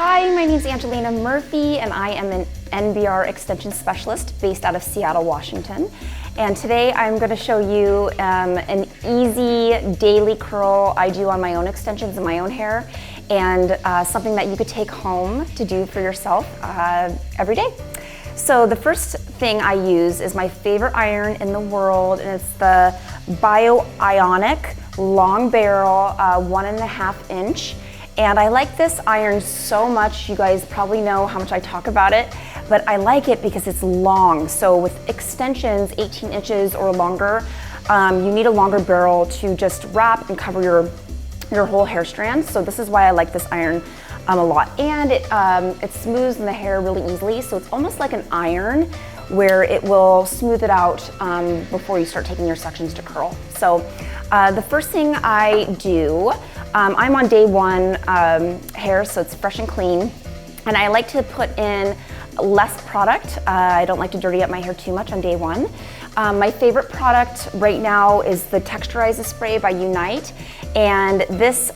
Hi, my name is Angelina Murphy and I am an NBR extension specialist based out of Seattle, Washington. And today I'm going to show you an easy daily curl I do on my own extensions and my own hair, and something that you could take home to do for yourself every day. So the first thing I use is my favorite iron in the world, and it's the Bio-Ionic long barrel 1.5 inch. And I like this iron so much. You guys probably know how much I talk about it, but I like it because it's long. So with extensions 18 inches or longer, you need a longer barrel to just wrap and cover your whole hair strand. So this is why I like this iron a lot. And it smooths in the hair really easily. So it's almost like an iron where it will smooth it out before you start taking your sections to curl. So the first thing I do, I'm on day one hair, so it's fresh and clean. And I like to put in less product. I don't like to dirty up my hair too much on day one. My favorite product right now is the Texturizer Spray by Unite. And this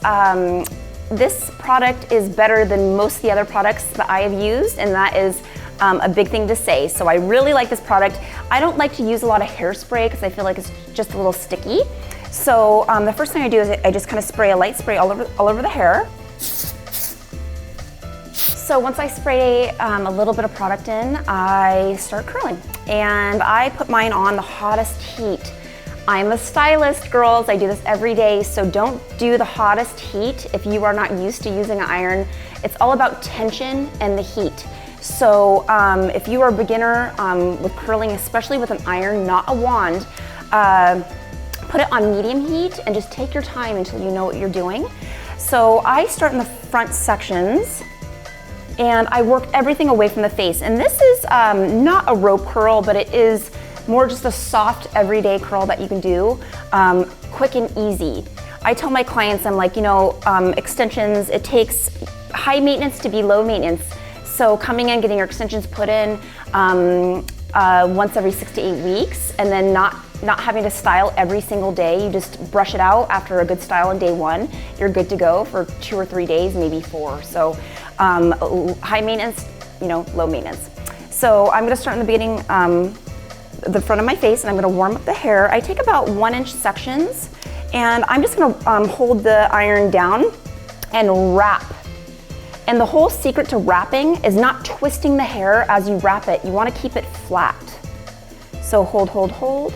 product is better than most of the other products that I have used, and that is a big thing to say. So I really like this product. I don't like to use a lot of hairspray because I feel like it's just a little sticky. So the first thing I do is I just kind of spray a light spray all over the hair. So once I spray a little bit of product in, I start curling. And I put mine on the hottest heat. I'm a stylist, girls. I do this every day, so don't do the hottest heat if you are not used to using an iron. It's all about tension and the heat. So if you are a beginner with curling, especially with an iron, not a wand, put it on medium heat and just take your time until you know what you're doing. So I start in the front sections and I work everything away from the face. And this is not a rope curl, but it is more just a soft everyday curl that you can do, quick and easy. I tell my clients, I'm like, extensions, it takes high maintenance to be low maintenance. So coming in, getting your extensions put in once every 6 to 8 weeks, and then not having to style every single day. You just brush it out after a good style on day one. You're good to go for 2 or 3 days, maybe 4. So high maintenance, low maintenance. So I'm gonna start in the beginning, the front of my face, and I'm gonna warm up the hair. I take about 1-inch sections, and I'm just gonna hold the iron down and wrap. And the whole secret to wrapping is not twisting the hair as you wrap it. You wanna keep it flat. So hold, hold, hold.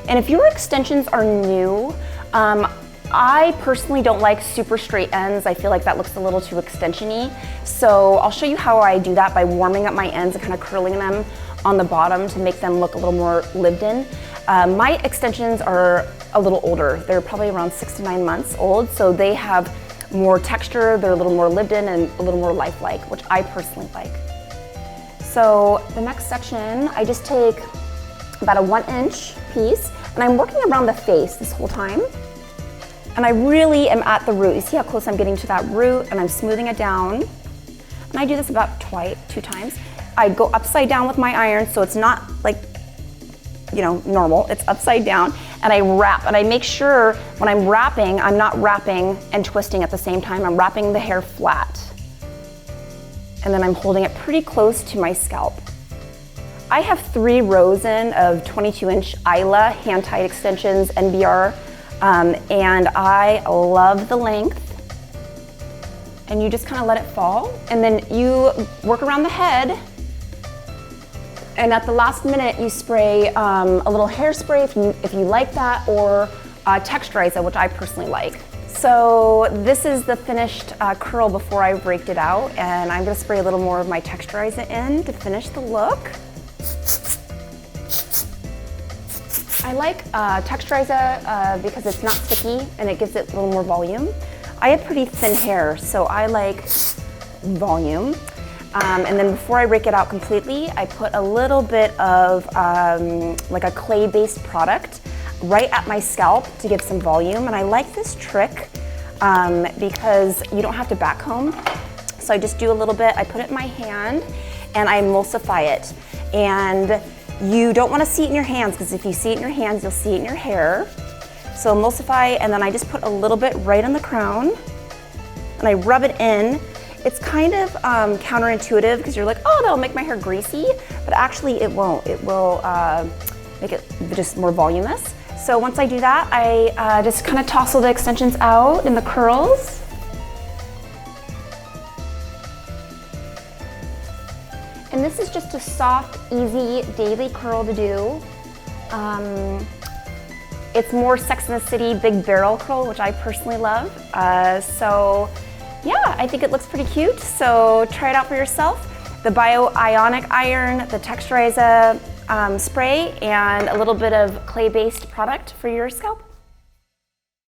And if your extensions are new, I personally don't like super straight ends. I feel like that looks a little too extension-y. So I'll show you how I do that by warming up my ends and kind of curling them on the bottom to make them look a little more lived in. My extensions are a little older. They're probably around 6 to 9 months old, so they have more texture, they're a little more lived in and a little more lifelike, which I personally like. So the next section, I just take about a 1-inch piece, and I'm working around the face this whole time. And I really am at the root. You see how close I'm getting to that root, and I'm smoothing it down. And I do this about 2 times. I go upside down with my iron, so it's not like, normal. It's upside down, and I wrap. And I make sure when I'm wrapping, I'm not wrapping and twisting at the same time. I'm wrapping the hair flat. And then I'm holding it pretty close to my scalp. I have 3 rows in of 22-inch Isla hand-tied extensions, NBR, and I love the length. And you just kind of let it fall, and then you work around the head, and at the last minute you spray a little hairspray if you like that, or Texturizer, which I personally like. So this is the finished curl before I raked it out, and I'm going to spray a little more of my Texturizer in to finish the look. I like Texturizer because it's not sticky and it gives it a little more volume. I have pretty thin hair, so I like volume. And then before I rake it out completely, I put a little bit of like a clay-based product right at my scalp to give some volume. And I like this trick because you don't have to back comb. So I just do a little bit, I put it in my hand and I emulsify it. And you don't want to see it in your hands, because if you see it in your hands, you'll see it in your hair. So emulsify, and then I just put a little bit right on the crown and I rub it in. It's kind of counterintuitive because you're like, oh, that'll make my hair greasy, but actually it won't. It will make it just more voluminous. So once I do that, I just kind of toss all the extensions out in the curls. And this is just a soft, easy, daily curl to do. It's more Sex and the City big barrel curl, which I personally love. So yeah, I think it looks pretty cute. So try it out for yourself. The Bio-Ionic Iron, the Texturizer spray, and a little bit of clay-based product for your scalp.